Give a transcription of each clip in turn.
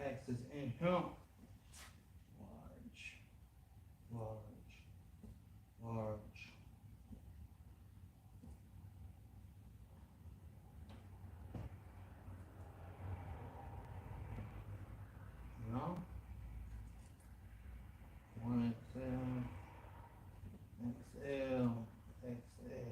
X's in here. Large, large. No. 1XL, XL, XL.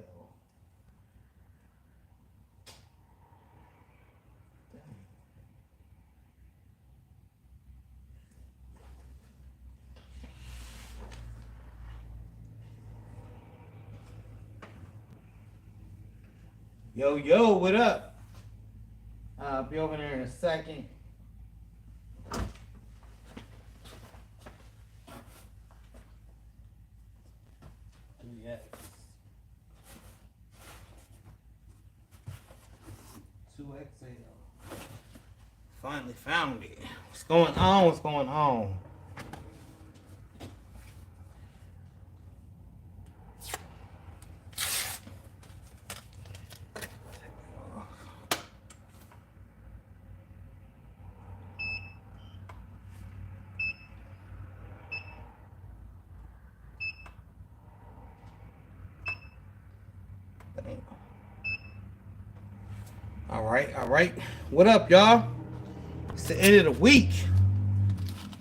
Yo, yo, what up? I'll be over there in a second. 3X. 2XL. Finally found it. What's going on? What's going on? All right. What up, y'all? It's the end of the week.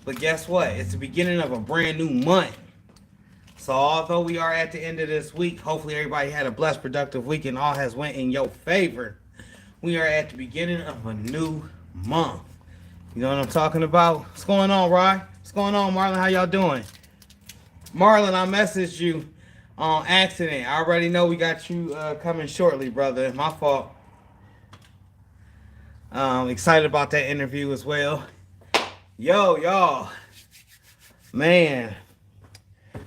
But guess what? It's the beginning of a brand new month. So although we are at the end of this week, hopefully everybody had a blessed, productive week and all has went in your favor. We are at the beginning of a new month. You know what I'm talking about? What's going on, Rod? What's going on, Marlon? How y'all doing? Marlon, I messaged you on accident. I already know we got you coming shortly, brother. My fault. Excited about that interview as well. Yo, y'all. Man.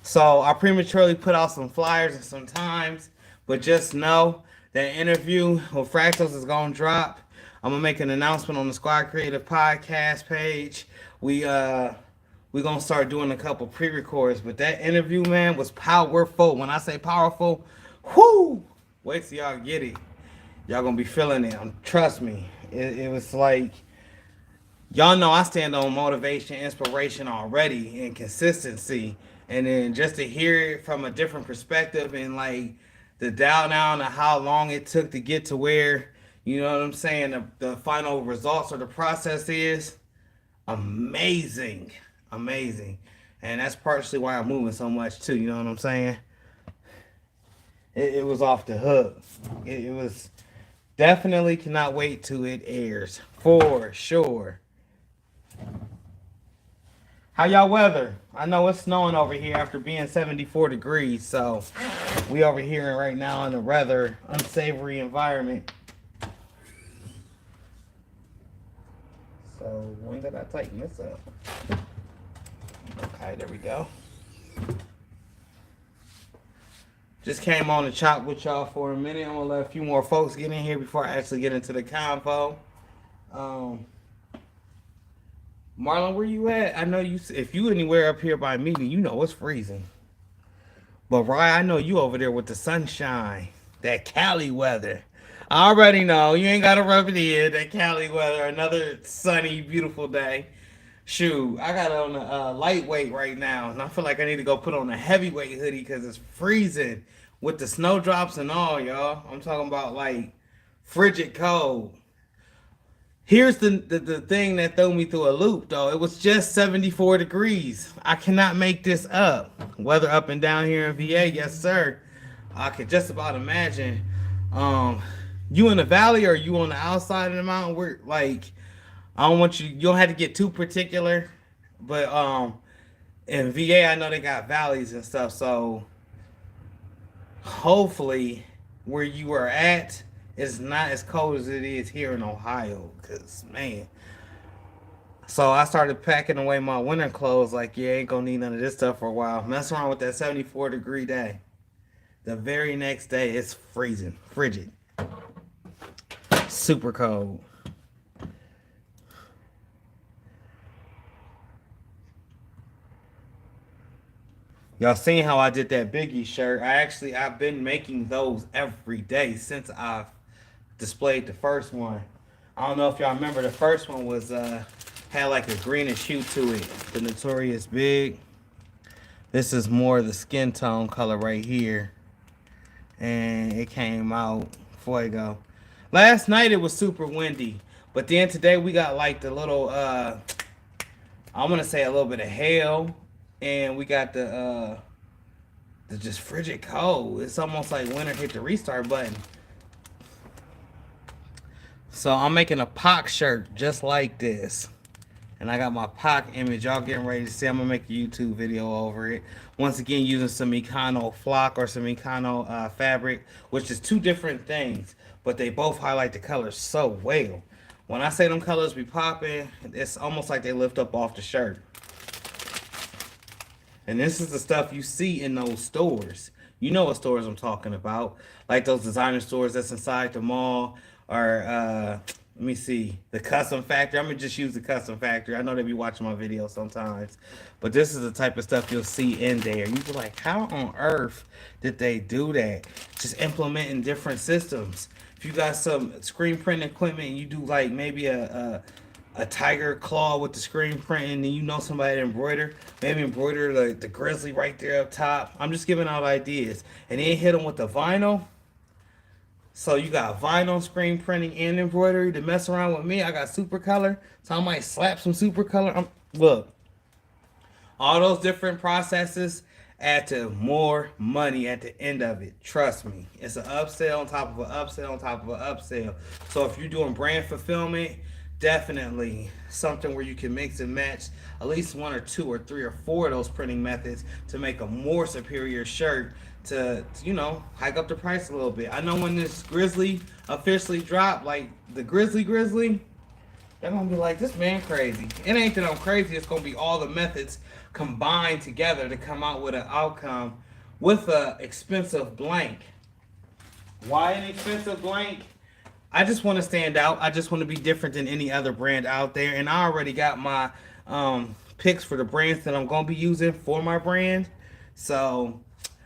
So I prematurely put out some flyers and some times, but just know that interview with Fractals is going to drop. I'm going to make an announcement on the Squad Creative Podcast page. We going to start doing a couple pre-records, but that interview, man, was powerful. When I say powerful, whoo! Wait till y'all get it. Y'all going to be feeling it. Trust me. It was like, y'all know I stand on motivation, inspiration already, and consistency. And then just to hear it from a different perspective and like the dial down of how long it took to get to where, you know what I'm saying, the final results or the process is amazing. Amazing. And that's partially why I'm moving so much too, you know what I'm saying? It was off the hook. It was definitely cannot wait till it airs. For sure. How y'all weather? I know it's snowing over here after being 74 degrees, so we over here right now in a rather unsavory environment. So when did I tighten this up? Okay, there we go. Just came on to chop with y'all for a minute. I'm gonna let a few more folks get in here before I actually get into the convo. Marlon, where you at? I know you. If you anywhere up here by me, then you know it's freezing. But Ryan, I know you over there with the sunshine, that Cali weather. I already know you ain't gotta rub it in. That Cali weather, another sunny, beautiful day. Shoot, I got on a lightweight right now, and I feel like I need to go put on a heavyweight hoodie because it's freezing with the snowdrops and all, y'all. I'm talking about like frigid cold. Here's the thing that threw me through a loop, though. It was just 74 degrees. I cannot make this up. Weather up and down here in VA, yes, sir. I could just about imagine. You in the valley or you on the outside of the mountain? We're like, I don't want you. You don't have to get too particular, but in VA, I know they got valleys and stuff. So hopefully, where you are at, it's not as cold as it is here in Ohio, cause man. So I started packing away my winter clothes. Like, yeah, ain't gonna need none of this stuff for a while. Mess around with that 74-degree day. The very next day, it's freezing, frigid, super cold. Y'all seen how I did that Biggie shirt? I've been making those every day since I've displayed the first one. I don't know if y'all remember, the first one was had like a greenish hue to it. The Notorious Big. This is more the skin tone color right here. And it came out fuego. Last night it was super windy. But then today we got like the little I'm gonna say a little bit of hail. And we got the just frigid cold. It's almost like winter hit the restart button. So I'm making a Pac shirt just like this. And I got my Pac image. Y'all getting ready to see. I'm going to make a YouTube video over it. Once again, using some Econo flock or some Econo fabric, which is two different things. But they both highlight the colors so well. When I say them colors be popping, it's almost like they lift up off the shirt. And this is the stuff you see in those stores. You know what stores I'm talking about. Like those designer stores that's inside the mall. Or, let me see, the Custom Factory. I'm going to just use the Custom Factory. I know they be watching my videos sometimes. But this is the type of stuff you'll see in there. You be like, how on earth did they do that? Just implementing different systems. If you got some screen print equipment and you do like maybe a tiger claw with the screen print, and then you know somebody to embroider, maybe embroider the grizzly right there up top. I'm just giving out ideas. And then hit them with the vinyl. So you got vinyl, screen printing, and embroidery to mess around with me. I got super color, so I might slap some super color. Look, all those different processes add to more money at the end of it. Trust me. It's an upsell on top of an upsell on top of an upsell. So if you're doing brand fulfillment, definitely something where you can mix and match at least one or two or three or four of those printing methods to make a more superior shirt to you know, hike up the price a little bit. I know when this Grizzly officially dropped, like the Grizzly, they're gonna be like, this man crazy. It ain't that I'm crazy, it's gonna be all the methods combined together to come out with an outcome with a expensive blank. Why an expensive blank? I just want to stand out. I just want to be different than any other brand out there. And I already got my picks for the brands that I'm gonna be using for my brand. So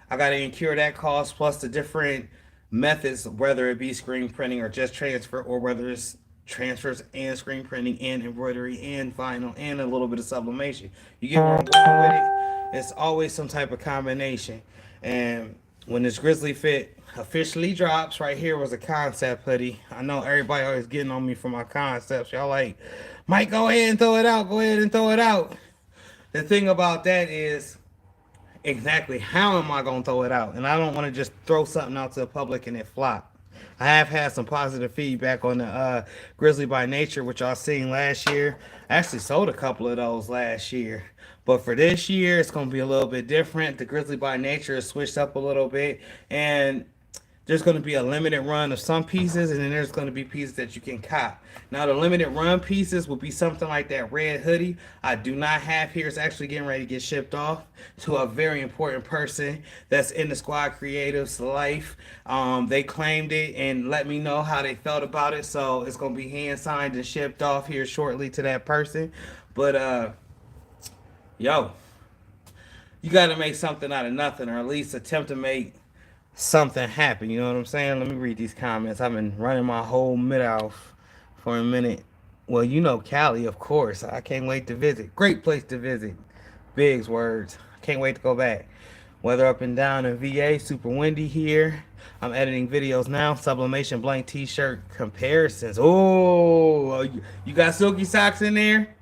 I got to incur that cost plus the different methods, whether it be screen printing or just transfer, or whether it's transfers and screen printing and embroidery and vinyl and a little bit of sublimation. You get where I'm going with it? It's always some type of combination. And when this Grizzly Fit officially drops, right here was a concept hoodie. I know everybody always getting on me for my concepts. Y'all like, Mike, go ahead and throw it out. Go ahead and throw it out. The thing about that is, exactly how am I going to throw it out? And I don't want to just throw something out to the public and it flop. I have had some positive feedback on the Grizzly by Nature, which y'all seen last year. I actually sold a couple of those last year. But for this year, it's going to be a little bit different. The Grizzly by Nature is switched up a little bit. And there's going to be a limited run of some pieces, and then there's going to be pieces that you can cop. Now, the limited run pieces will be something like that red hoodie I do not have here. It's actually getting ready to get shipped off to a very important person that's in the Squad Creatives life. They claimed it and let me know how they felt about it, so it's going to be hand signed and shipped off here shortly to that person. But, yo, you got to make something out of nothing, or at least attempt to make something happen. You know what I'm saying? Let me read these comments. I've been running my whole mid-off for a minute. Well, you know Cali, of course. I can't wait to visit. Great place to visit. Big's words. Can't wait to go back. Weather up and down in VA. Super windy here. I'm editing videos now. Sublimation blank t-shirt comparisons. Oh, you got silky socks in there?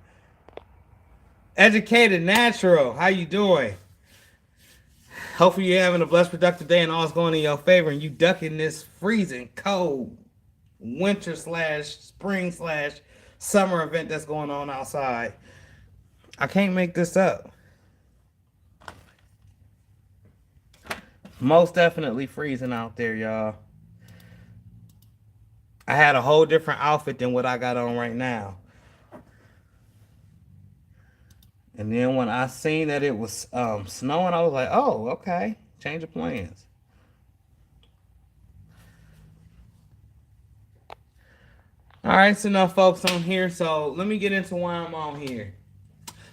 Educated Natural. How you doing? Hopefully you're having a blessed, productive day and all's going in your favor and you ducking this freezing, cold, winter / spring / summer event that's going on outside. I can't make this up. Most definitely freezing out there, y'all. I had a whole different outfit than what I got on right now. And then when I seen that it was snowing, I was like, oh, okay. Change of plans. All right, so enough folks on here. So let me get into why I'm on here.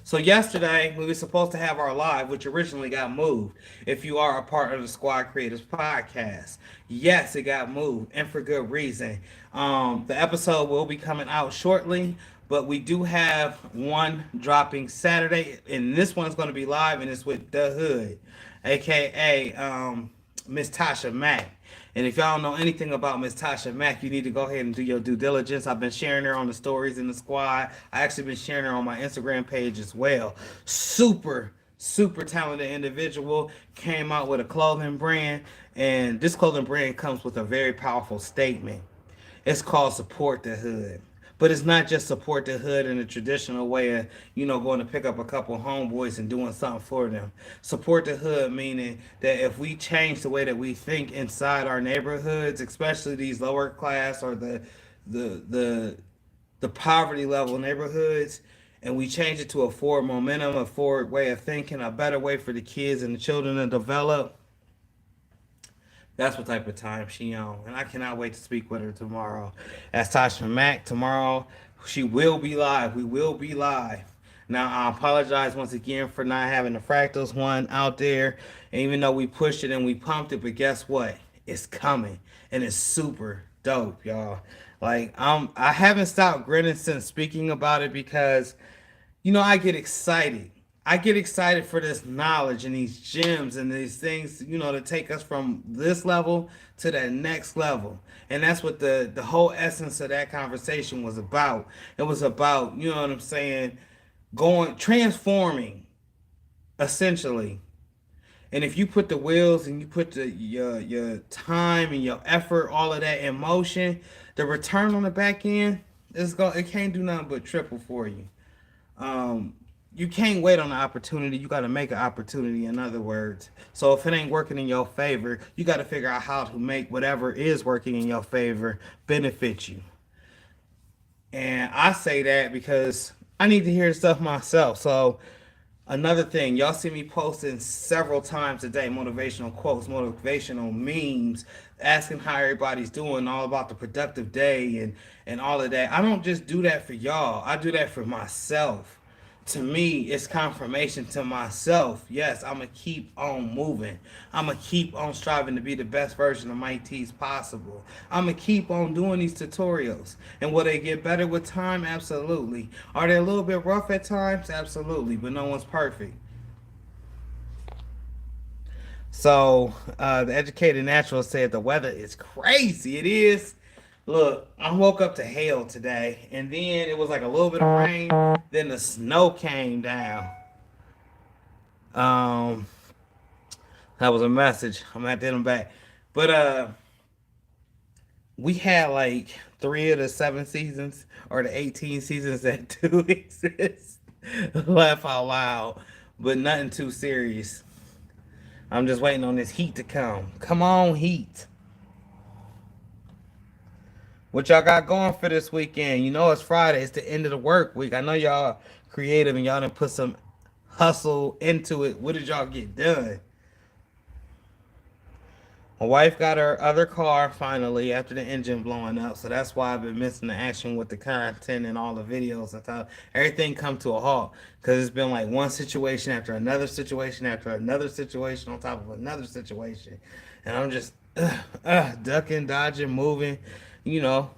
So yesterday we were supposed to have our live, which originally got moved. If you are a part of the Squad Creators podcast, yes, it got moved, and for good reason. The episode will be coming out shortly, but we do have one dropping Saturday, and this one's going to be live, and it's with the Hood, aka Miss Tasha Mack. And if y'all know anything about Miss Tasha Mack, you need to go ahead and do your due diligence. I've been sharing her on the stories in the squad. I actually been sharing her on my Instagram page as well. Super talented individual. Came out with a clothing brand, and this clothing brand comes with a very powerful statement. It's called Support the Hood. But it's not just support the hood in the traditional way of, going to pick up a couple homeboys and doing something for them. Support the hood meaning that if we change the way that we think inside our neighborhoods, especially these lower class or the the the poverty level neighborhoods, and we change it to a forward momentum, a forward way of thinking, a better way for the kids and the children to develop, that's what type of time she on. And I cannot wait to speak with her tomorrow. That's Tasha Mack. Tomorrow, she will be live. We will be live. Now, I apologize once again for not having the Fractals one out there. And even though we pushed it and we pumped it, but guess what? It's coming. And it's super dope, y'all. Like, I haven't stopped grinning since speaking about it because I get excited. I get excited for this knowledge and these gems and these things, to take us from this level to that next level. And that's what the whole essence of that conversation was about. It was about, you know what I'm saying, transforming, essentially. And if you put the wheels and you put your time and your effort, all of that in motion, the return on the back end, it can't do nothing but triple for you. You can't wait on the opportunity. You got to make an opportunity, in other words. So if it ain't working in your favor, you got to figure out how to make whatever is working in your favor benefit you. And I say that because I need to hear the stuff myself. So another thing, y'all see me posting several times a day motivational quotes, motivational memes, asking how everybody's doing, all about the productive day and all of that. I don't just do that for y'all. I do that for myself. To me, it's confirmation to myself. Yes, I'm going to keep on moving. I'm going to keep on striving to be the best version of my tees possible. I'm going to keep on doing these tutorials. And will they get better with time? Absolutely. Are they a little bit rough at times? Absolutely. But no one's perfect. So, the educated naturalist said the weather is crazy. It is. Look, I woke up to hail today, and then it was like a little bit of rain. Then the snow came down. Um, that was a message. I'm gonna have to hit them back. But we had like 3 of the 7 seasons or the 18 seasons that do exist. Laugh out loud, but nothing too serious. I'm just waiting on this heat to come. Come on, heat. What y'all got going for this weekend? It's Friday. It's the end of the work week. I know y'all creative and y'all done put some hustle into it. What did y'all get done? My wife got her other car finally after the engine blowing up. So that's why I've been missing the action with the content and all the videos and stuff. Everything come to a halt because it's been like one situation after another situation after another situation on top of another situation. And I'm just ducking, dodging, moving. Going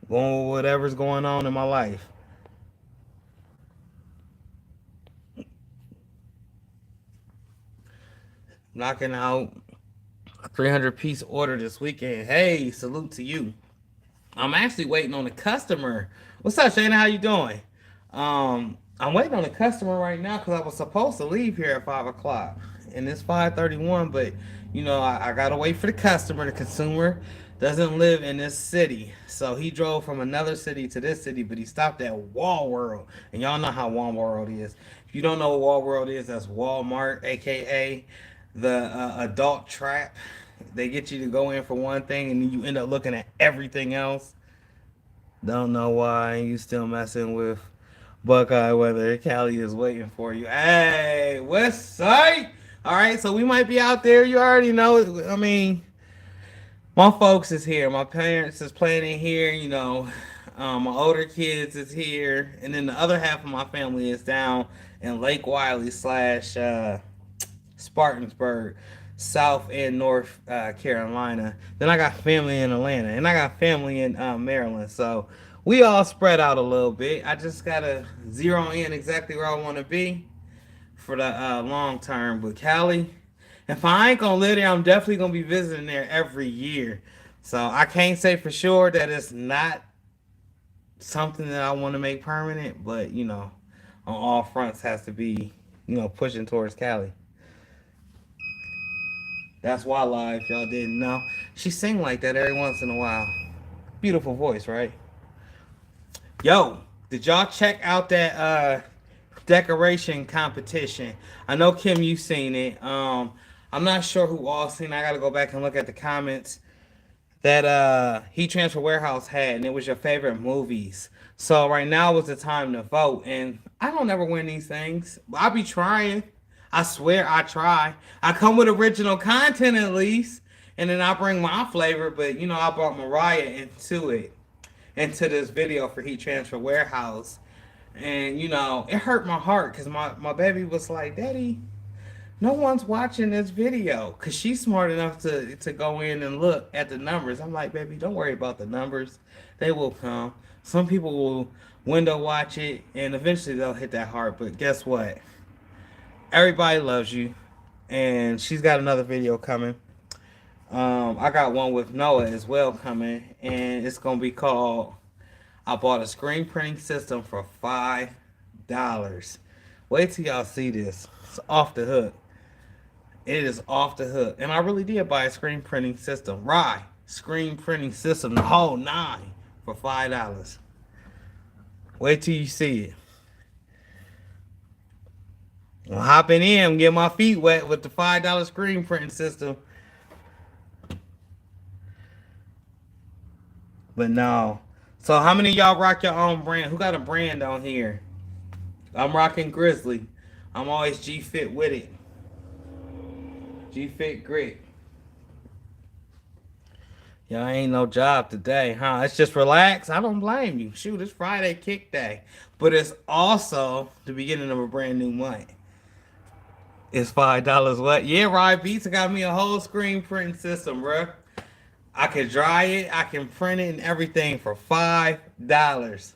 with whatever's going on in my life. Knocking out a 300-piece order this weekend. Hey, salute to you. I'm actually waiting on a customer. What's up, Shayna? How you doing? I'm waiting on a customer right now because I was supposed to leave here at 5 o'clock. And it's 5:31, but, I got to wait for the customer. The consumer doesn't live in this city. So he drove from another city to this city, but he stopped at Wall World. And y'all know how Wall World is. If you don't know what Wall World is, that's Walmart, aka the adult trap. They get you to go in for one thing and then you end up looking at everything else. Don't know why you still messing with Buckeye weather. Cali is waiting for you. Hey, West Side. All right, so we might be out there. You already know. I mean, my folks is here. My parents is planning here. My older kids is here, and then the other half of my family is down in Lake Wiley slash Spartansburg, South and North Carolina. Then I got family in Atlanta, and I got family in Maryland. So we all spread out a little bit. I just gotta zero in exactly where I want to be for the long term. But Cali, if I ain't gonna live there, I'm definitely gonna be visiting there every year. So I can't say for sure that it's not something that I want to make permanent, but on all fronts has to be, pushing towards Cali. That's why live, if y'all didn't know. She sing like that every once in a while. Beautiful voice, right? Yo, did y'all check out that decoration competition? I know Kim, you seen it. I'm not sure who all seen it. I gotta go back and look at the comments that Heat Transfer Warehouse had, and it was your favorite movies. So right now was the time to vote, and I don't ever win these things. I be trying. I swear I try. I come with original content at least, and then I bring my flavor. But I brought Mariah into this video for Heat Transfer Warehouse, and it hurt my heart because my baby was like, "Daddy, no one's watching this video," because she's smart enough to go in and look at the numbers. I'm like, baby, don't worry about the numbers. They will come. Some people will window watch it, and eventually they'll hit that heart. But guess what? Everybody loves you, and she's got another video coming. I got one with Noah as well coming, and it's going to be called I Bought a Screen Printing System for $5. Wait till y'all see this. It's off the hook. It is off the hook. And I really did buy a screen printing system. Rye, screen printing system, the whole 9 for $5. Wait till you see it. I'm hopping in, get my feet wet with the $5 screen printing system. But no. So how many of y'all rock your own brand? Who got a brand on here? I'm rocking Grizzly. I'm always G-Fit with it. G-Fit Grit. Y'all ain't no job today, huh? It's just relax. I don't blame you. Shoot, it's Friday kick day. But it's also the beginning of a brand new month. It's $5 what? Yeah, Rye Beats got me a whole screen printing system, bruh. I can dry it, I can print it and everything for $5.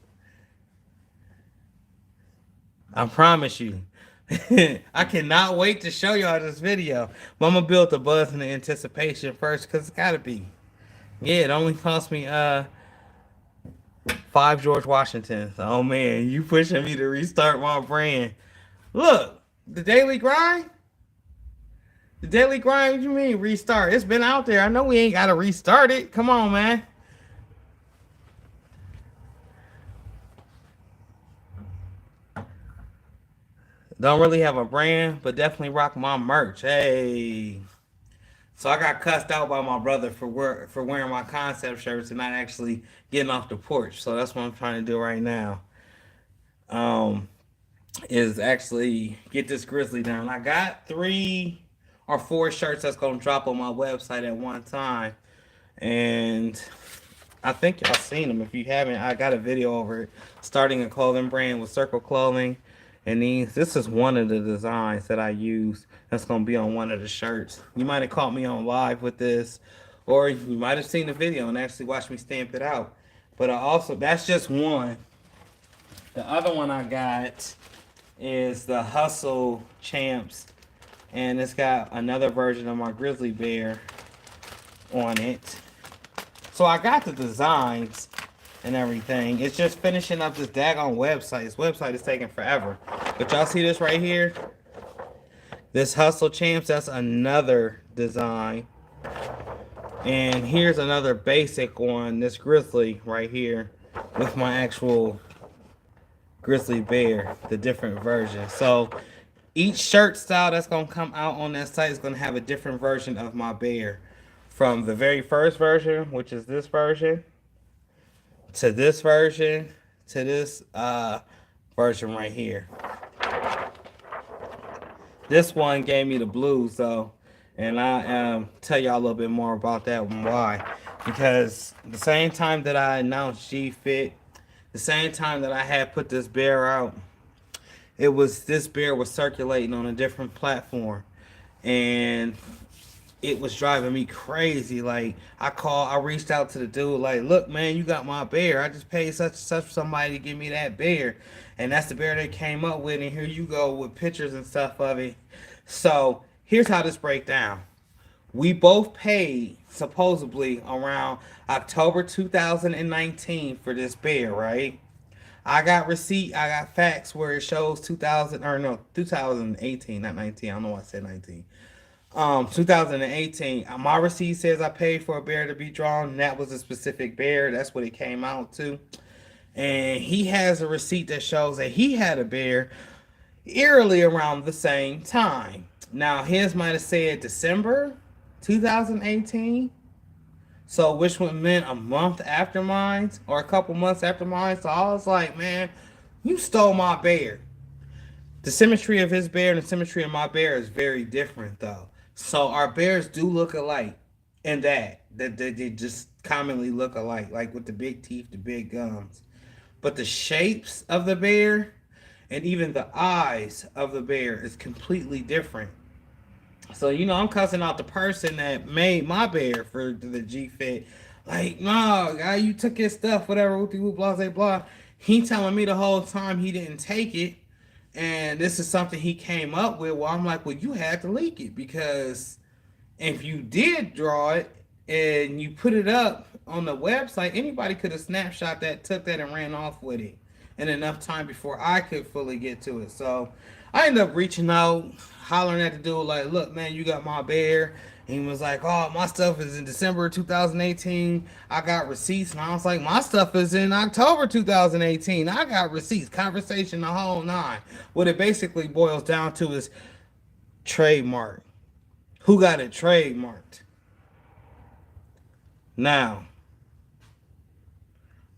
I promise you. I cannot wait to show y'all this video. But I'm gonna build the buzz and the anticipation first, because it's gotta be. Yeah, it only cost me 5 George Washingtons. Oh man, you pushing me to restart my brand. Look, the daily grind. The daily grind, what you mean restart? It's been out there. I know we ain't gotta restart it. Come on, man. Don't really have a brand, but definitely rock my merch. Hey. So I got cussed out by my brother for wearing my concept shirts and not actually getting off the porch. So that's what I'm trying to do right now. Is actually get this Grizzly down. I got 3 or 4 shirts that's gonna drop on my website at one time, and I think y'all seen them. If you haven't, I got a video over it. Starting a clothing brand with Circle Clothing, and this is one of the designs that I use. That's gonna be on one of the shirts. You might have caught me on live with this, or you might have seen the video and actually watched me stamp it out. But that's just one. The other one I got is the Hustle Champs, and it's got another version of my grizzly bear on it. So I got the designs and everything. It's just finishing up this daggone website. This website is taking forever. But y'all see this right here? This Hustle Champs, that's another design. And here's another basic on this grizzly right here with my actual grizzly bear, the different version. So each shirt style that's going to come out on that site is going to have a different version of my bear. From the very first version, which is this version, to this version, to this version right here. This one gave me the blues though, and I tell y'all a little bit more about that one. Why? Because the same time that I announced G-Fit The same time that I had put this bear out, this bear was circulating on a different platform, and it was driving me crazy. Like I reached out to the dude, like, look, man, you got my bear. I just paid such and such for somebody to give me that bear, and that's the bear they came up with. And here you go with pictures and stuff of it. So here's how this break down. We both paid supposedly around October 2019 for this bear, right? I got receipt, I got facts where it shows 2000 or no 2018, not 19. I don't know why I said 19. 2018. My receipt says I paid for a bear to be drawn. And that was a specific bear. That's what it came out to. And he has a receipt that shows that he had a bear eerily around the same time. Now his might have said December 2018. So which one meant a month after mine or a couple months after mine. So I was like, man, you stole my bear. The symmetry of his bear and the symmetry of my bear is very different though. So our bears do look alike in that they just commonly look alike, like with the big teeth, the big gums. But the shapes of the bear and even the eyes of the bear is completely different. So I'm cussing out the person that made my bear for the G Fit. Like, no, guy, you took his stuff, whatever, whoopie whoop, blah, blah, blah. He telling me the whole time he didn't take it, and this is something he came up with. Well, I'm like, well, you had to leak it because if you did draw it and you put it up on the website, anybody could have snapshot that, took that, and ran off with it in enough time before I could fully get to it. So I ended up reaching out, hollering at the dude, like, look, man, you got my bear. And he was like, oh, my stuff is in December 2018. I got receipts. And I was like, my stuff is in October 2018. I got receipts. Conversation, the whole nine. What it basically boils down to is trademark. Who got it trademarked? Now,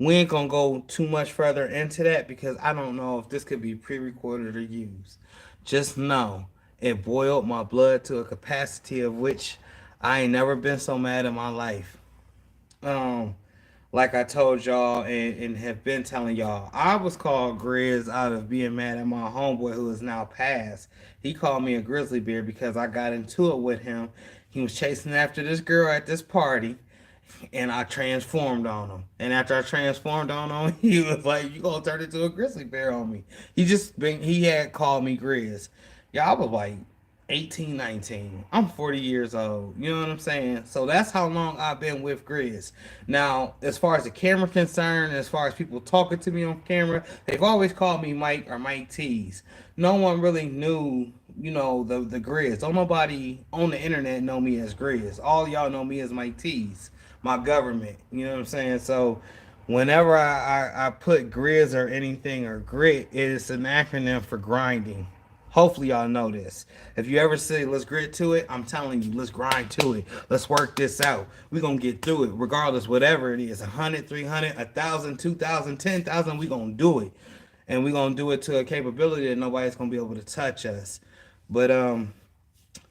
we ain't gonna go too much further into that because I don't know if this could be pre-recorded or used. Just know it boiled my blood to a capacity of which I ain't never been so mad in my life. Um, like I told y'all and have been telling y'all, I was called Grizz out of being mad at my homeboy who is now passed. He called me a grizzly bear because I got into it with him. He was chasing after this girl at this party and I transformed on him. And after I transformed on him, he was like, "You gonna turn into a grizzly bear on me?" He had called me Grizz. Yeah, I was like 18, 19. I'm 40 years old. You know what I'm saying? So that's how long I've been with Grizz. Now, as far as the camera concerned, as far as people talking to me on camera, they've always called me Mike or Mike T's. No one really knew, the Grizz. Don't nobody on the internet know me as Grizz. All y'all know me as Mike T's, my government. You know what I'm saying? So whenever I put Grizz or anything or grit, it is an acronym for grinding. Hopefully y'all know this. If you ever say let's grit to it, I'm telling you, let's grind to it. Let's work this out. We're gonna get through it, regardless, whatever it is. 100, 300, 1,000, 2,000, 10,000, we're gonna do it. And we're gonna do it to a capability that nobody's gonna be able to touch us. But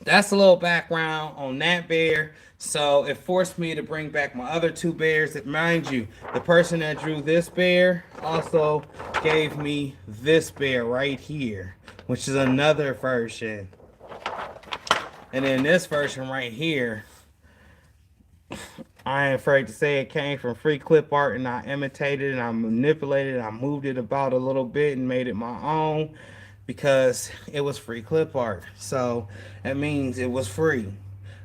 that's a little background on that bear. So it forced me to bring back my other two bears. That, mind you, the person that drew this bear also gave me this bear right here, which is another version. And then this version right here, I ain't afraid to say it came from free clip art, and I imitated and I manipulated and I moved it about a little bit and made it my own because it was free clip art. So that means it was free.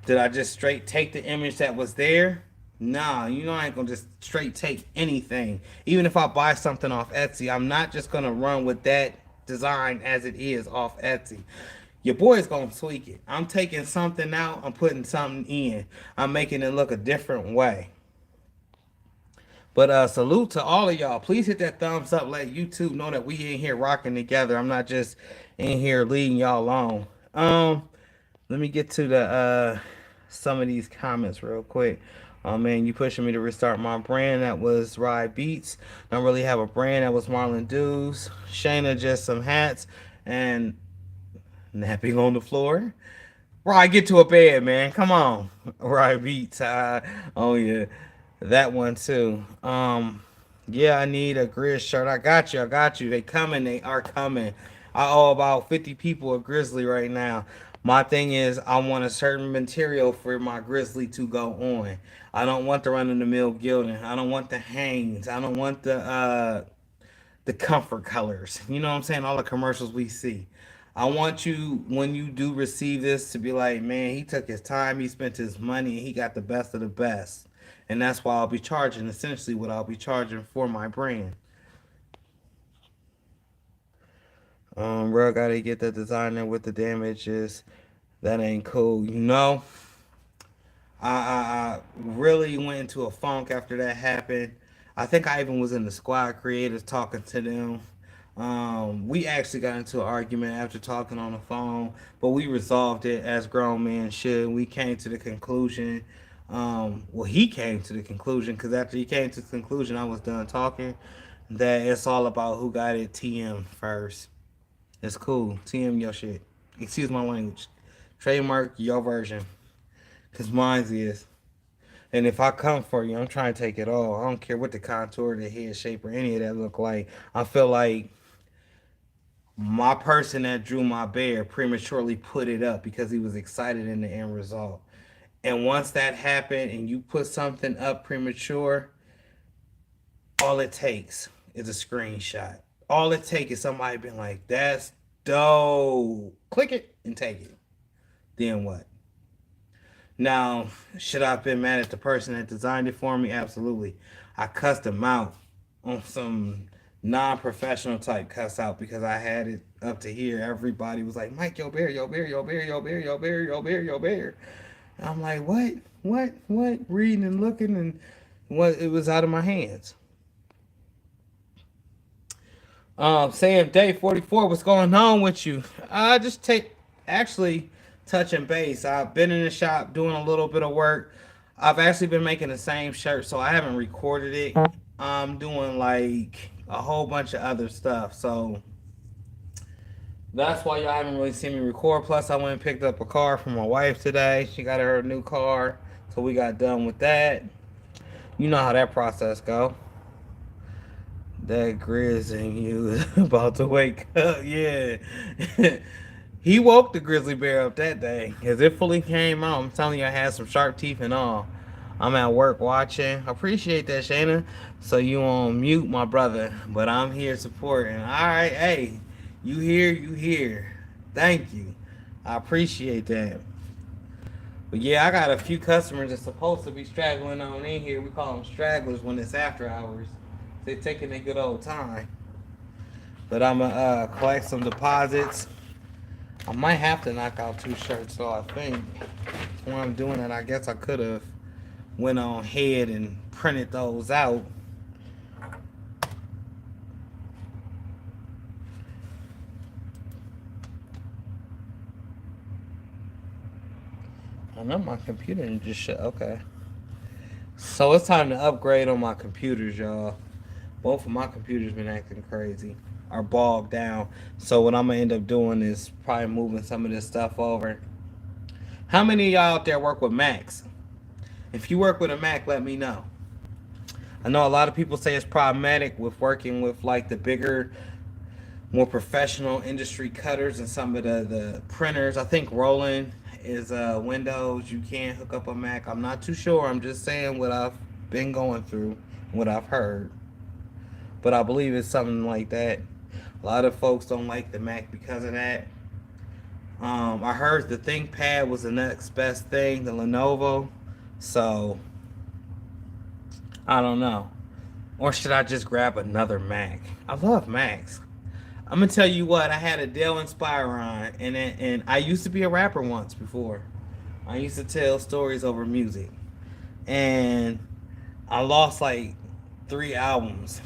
Did I just straight take the image that was there? Nah, I ain't gonna just straight take anything. Even if I buy something off Etsy, I'm not just gonna run with that design as it is off Etsy. Your boy's gonna tweak it. I'm taking something out, I'm putting something in. I'm making it look a different way. But salute to all of y'all. Please hit that thumbs up. Let YouTube know that we in here rocking together. I'm not just in here leading y'all on. Let me get to the some of these comments real quick. Oh man, you pushing me to restart my brand. That was Ride Beats. Don't really have a brand. That was Marlon Dews. Shayna, just some hats and napping on the floor. Right, get to a bed, man. Come on. Right, Beats. Oh yeah, that one too. Yeah, I need a Grizz shirt. I got you. I got you. They coming. They are coming. I owe about 50 people a Grizzly right now. My thing is, I want a certain material for my Grizzly to go on. I don't want the run of the mill gilding. I don't want the hangs. I don't want the comfort colors. You know what I'm saying? All the commercials we see. I want you, when you do receive this, to be like, man, he took his time, he spent his money, and he got the best of the best. And that's why I'll be charging essentially what I'll be charging for my brand. Bro, gotta get the designer with the damages. That ain't cool. I really went into a funk after that happened. I think I even was in the squad creators talking to them. We actually got into an argument after talking on the phone, but we resolved it as grown men should. We came to the conclusion. Well, he came to the conclusion because after he came to the conclusion, I was done talking. That it's all about who got it TM first. It's cool. TM your shit. Excuse my language. Trademark your version. Cause mine's is. And if I come for you, I'm trying to take it all. I don't care what the contour, the head shape, or any of that look like. I feel like my person that drew my bear prematurely put it up because he was excited in the end result. And once that happened and you put something up premature, all it takes is a screenshot. All it takes is somebody being like, that's dope. Click it and take it. Then what? Now, should I have been mad at the person that designed it for me? Absolutely. I cussed him out on some non-professional type cuss out because I had it up to here. Everybody was like, Mike, yo bear, yo bear, yo bear, yo bear, yo bear, yo bear, yo bear. And I'm like, what? What? Reading and looking and what it was out of my hands. Sam Day 44, what's going on with you? I just take actually touching base. I've been in the shop doing a little bit of work. I've actually been making the same shirt, so I haven't recorded it. I'm doing like a whole bunch of other stuff, so that's why y'all haven't really seen me record. Plus, I went and picked up a car for my wife today. She got her new car, so we got done with that. You know how that process go. That Grizz and you is about to wake up. Yeah. He woke the grizzly bear up that day because it fully came out. I'm telling you, I had some sharp teeth and all. I'm at work watching. I appreciate that, Shayna. So you on mute, my brother. But I'm here supporting. All right, hey, you here, you here. Thank you. I appreciate that. But yeah, I got a few customers that's supposed to be straggling on in here. We call them stragglers when it's after hours. They're taking a good old time. But I'm gonna collect some deposits. I might have to knock out two shirts, so I think when I'm doing it, I guess I could have went on ahead and printed those out. I know my computer just shut. Okay, so it's time to upgrade on my computers, y'all. Both of my computers been acting crazy, are bogged down. So what I'm gonna end up doing is probably moving some of this stuff over. How many of y'all out there work with Macs? If you work with a Mac, let me know. I know a lot of people say it's problematic with working with like the bigger, more professional industry cutters and some of the printers. I think Roland is Windows. You can't hook up a Mac. I'm not too sure. I'm just saying what I've been going through, what I've heard. But I believe it's something like that. A lot of folks don't like the Mac because of that. I heard the ThinkPad was the next best thing, the Lenovo. So I don't know. Or should I just grab another Mac? I love Macs. I'm gonna tell you what. I had a Dell Inspiron, and I used to be a rapper once before. I used to tell stories over music, and I lost like 3 albums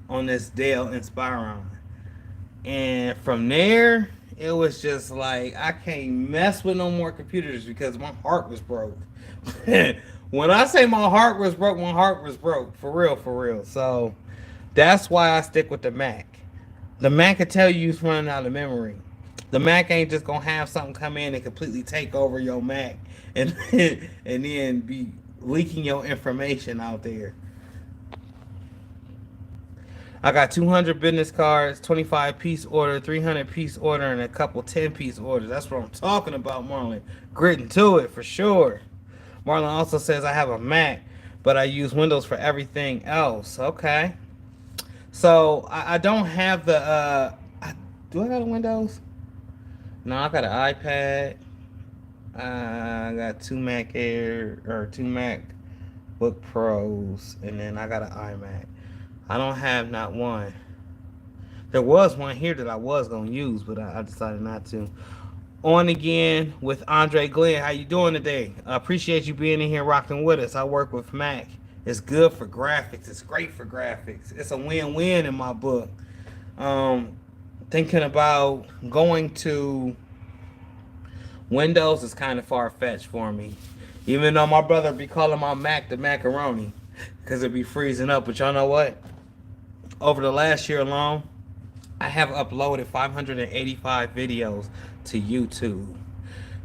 on this Dell Inspiron, and from there it was just like I can't mess with no more computers because my heart was broke. When I say my heart was broke, my heart was broke for real, for real. So that's why I stick with the Mac. The Mac can tell you it's running out of memory. The Mac ain't just gonna have something come in and completely take over your Mac and and then be leaking your information out there. I got 200 business cards, 25 piece order, 300 piece order, and a couple 10-piece orders. That's what I'm talking about, Marlon. Gritting to it for sure. Marlon also says I have a Mac, but I use Windows for everything else. Okay. So I don't have the. Do I got a Windows? No, I got an iPad. I got two Mac Air or two Mac Book Pros, and then I got an iMac. I don't have not one. There was one here that I was gonna use, but I decided not to. On again with Andre Glenn. How you doing today? I appreciate you being in here rocking with us. I work with Mac. It's good for graphics. It's great for graphics. It's a win-win in my book. Um, Thinking about going to Windows is kind of far-fetched for me. Even though my brother be calling my Mac the macaroni because it be freezing up. But y'all know what? Over the last year alone, I have uploaded 585 videos to YouTube.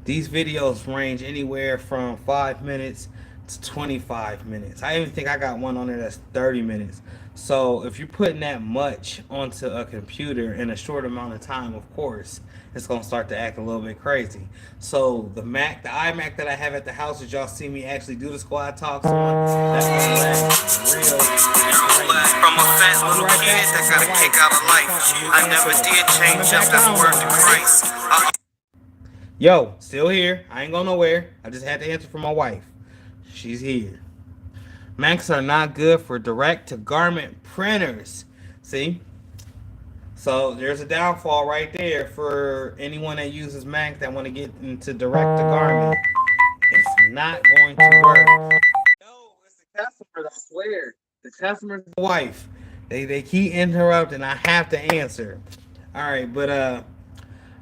These videos range anywhere from 5 minutes to 25 minutes. I even think I got one on there that's 30 minutes. So if you're putting that much onto a computer in a short amount of time, of course, it's going to start to act a little bit crazy. So the iMac that I have at the house that y'all see me actually do the squad talks on, that's real. From a fat little kid that got a kick out of life, I never did change up this word to Christ. Yo, still here. I ain't going nowhere. I just had to answer for my wife. She's here. Macs are not good for direct-to-garment printers. See? So there's a downfall right there for anyone that uses Mac that want to get into direct-to-garment. It's not going to work. No, it's the customer, I swear. The customer's wife. They keep interrupting. I have to answer. All right, but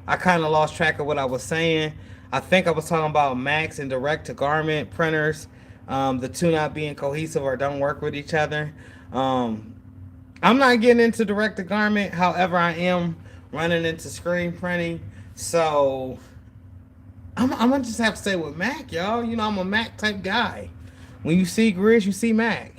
I kind of lost track of what I was saying. I think I was talking about Macs and direct-to-garment printers. The two not being cohesive or don't work with each other. I'm not getting into direct-to-garment. However, I am running into screen printing. So I'm gonna just have to stay with Mac, y'all. You know, I'm a Mac type guy. When you see Grizz, you see Mac.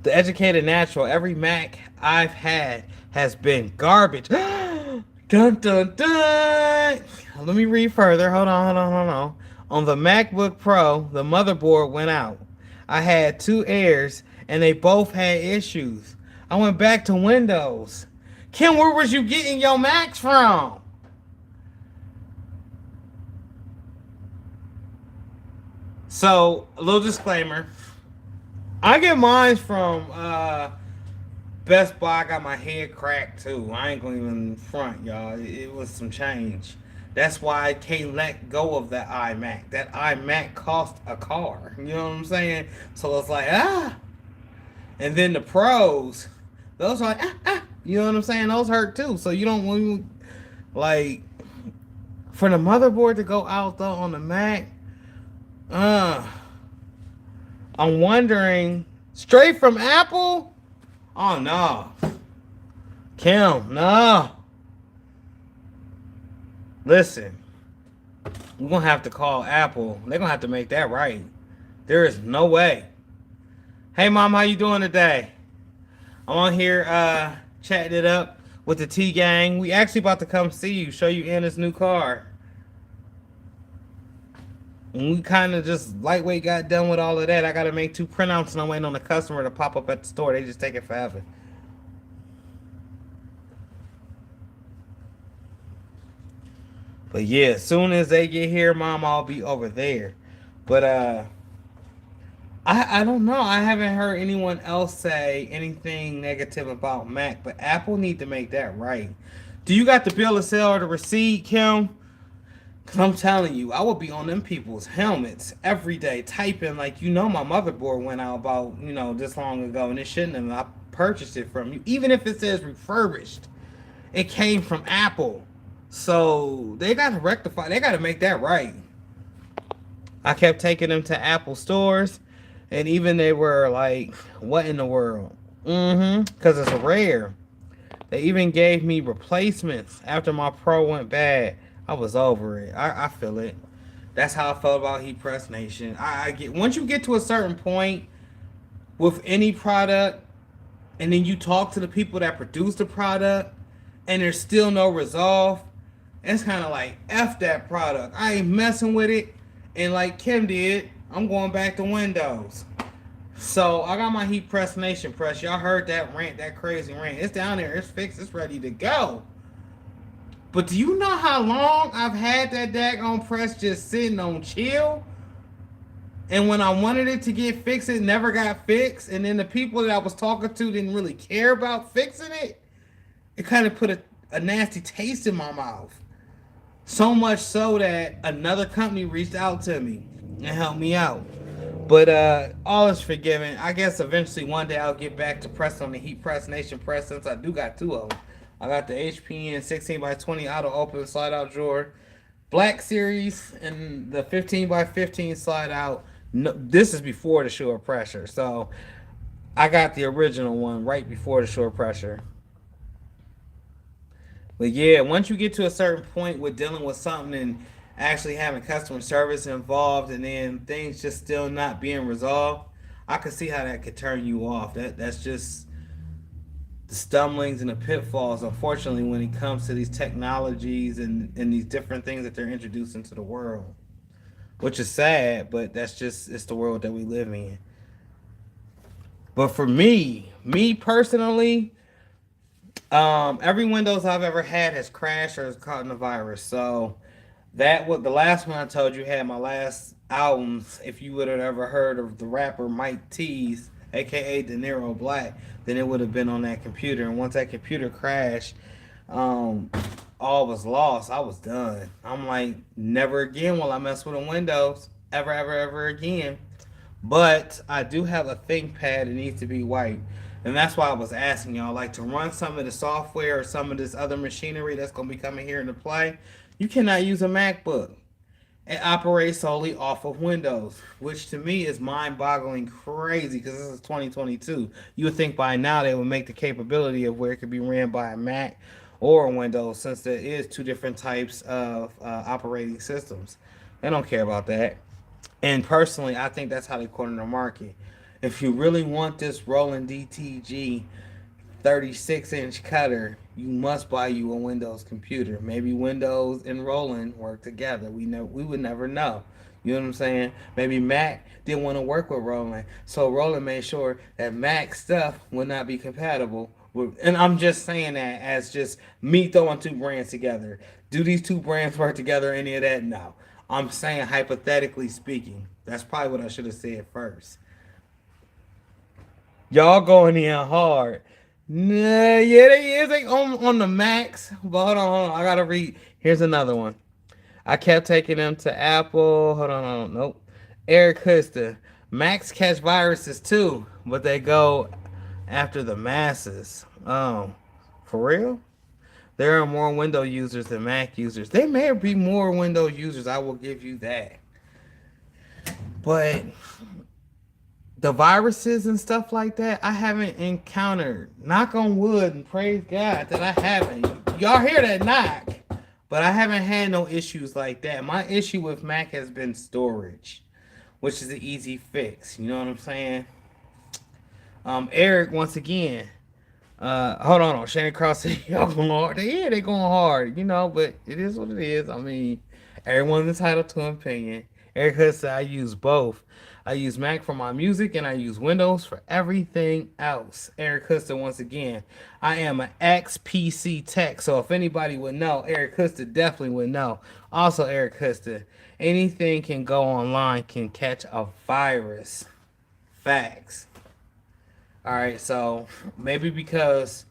The Educated Natural. Every Mac I've had has been garbage. Dun dun dun. Let me read further. Hold on. On the MacBook Pro, the motherboard went out. I had two Airs, and they both had issues. I went back to Windows. Kim, where was you getting your Macs from? So, a little disclaimer. I get mine from Best Buy. I got my head cracked, too. I ain't gonna even front, y'all. It was some change. That's why I can't let go of that iMac. That iMac cost a car. You know what I'm saying? So it's like, And then the pros, those are like, You know what I'm saying? Those hurt too. So you don't want, like, for the motherboard to go out though on the Mac, I'm wondering, straight from Apple? Oh no. Kim, no. Listen, we're going to have to call Apple. They're going to have to make that right. There is no way. Hey, Mom, how you doing today? I'm on here chatting it up with the T-Gang. We actually about to come see you, show you Anna's new car. And we kind of just lightweight got done with all of that. I got to make 2 printouts, and I'm waiting on the customer to pop up at the store. They just take it forever. But yeah, as soon as they get here, Mom, I'll be over there. But I don't know. I haven't heard anyone else say anything negative about Mac, but Apple need to make that right. Do you got the bill of sale or the receipt, Kim? Because I'm telling you, I would be on them people's helmets every day typing like, my motherboard went out about, this long ago, and it shouldn't have. I purchased it from you. Even if it says refurbished, it came from Apple. So they got to rectify. They got to make that right. I kept taking them to Apple stores, and even they were like, what in the world? Because it's rare. They even gave me replacements after my Pro went bad. I was over it. I feel it. That's how I felt about Heat Press Nation. I get, once you get to a certain point with any product, and then you talk to the people that produce the product, and there's still no resolve, it's kind of like F that product. I ain't messing with it. And like Kim did, I'm going back to Windows. So I got my Heat Press Nation press. Y'all heard that rant, that crazy rant. It's down there. It's fixed. It's ready to go. But do you know how long I've had that daggone press just sitting on chill? And when I wanted it to get fixed, it never got fixed. And then the people that I was talking to didn't really care about fixing it. It kind of put a nasty taste in my mouth. So much so that another company reached out to me and helped me out. But all is forgiven. I guess eventually one day I'll get back to press on the Heat Press Nation press since I do got two of them. I got the HPN 16 by 20 auto open slide out drawer, Black Series, and the 15 by 15 slide out. No, this is before the Sure Pressure, so I got the original one right before the Sure Pressure. But yeah, once you get to a certain point with dealing with something and actually having customer service involved, and then things just still not being resolved, I could see how that could turn you off. That's just the stumblings and the pitfalls, unfortunately, when it comes to these technologies and these different things that they're introducing to the world. Which is sad, but that's just it's the world that we live in. But for me personally, every Windows I've ever had has crashed or has caught in a virus. So that was the last one I told you had my last albums. If you would have ever heard of the rapper Mike T's, aka De Niro Black, then it would have been on that computer. And once that computer crashed, um, all was lost. I was done. I'm like, never again will I mess with a Windows. Ever, ever, ever again. But I do have a ThinkPad that needs to be wiped. And that's why I was asking y'all, like to run some of the software or some of this other machinery that's going to be coming here into play, you cannot use a MacBook. It operates solely off of Windows, which to me is mind-boggling crazy because this is 2022. You would think by now they would make the capability of where it could be ran by a Mac or a Windows, since there is two different types of operating systems. They don't care about that. And personally, I think that's how they corner the market. If you really want this Roland DTG 36-inch cutter, you must buy you a Windows computer. Maybe Windows and Roland work together. We would never know. You know what I'm saying? Maybe Mac didn't want to work with Roland, so Roland made sure that Mac stuff would not be compatible with. And I'm just saying that as just me throwing two brands together. Do these two brands work together? Any of that? No. I'm saying hypothetically speaking. That's probably what I should have said first. Y'all going in hard. Nah, yeah, they is like on the max. But hold on. I gotta read. Here's another one. I kept taking them to Apple. Hold on. Nope. Eric Huster. Macs catch viruses too, but they go after the masses. For real? There are more Windows users than Mac users. There may be more Windows users. I will give you that. But the viruses and stuff like that, I haven't encountered. Knock on wood and praise God that I haven't. Y'all hear that knock? But I haven't had no issues like that. My issue with Mac has been storage, which is an easy fix. You know what I'm saying? Eric, once again, hold on. Shannon Cross said y'all going hard. Yeah, they going hard, but it is what it is. I mean, everyone's entitled to an opinion. Eric Hood said I use both. I use Mac for my music and I use Windows for everything else. Eric Huster, once again, I am an ex-PC tech, so if anybody would know, Eric Huster definitely would know. Also, Eric Huster, anything can go online can catch a virus. Facts. All right, so maybe because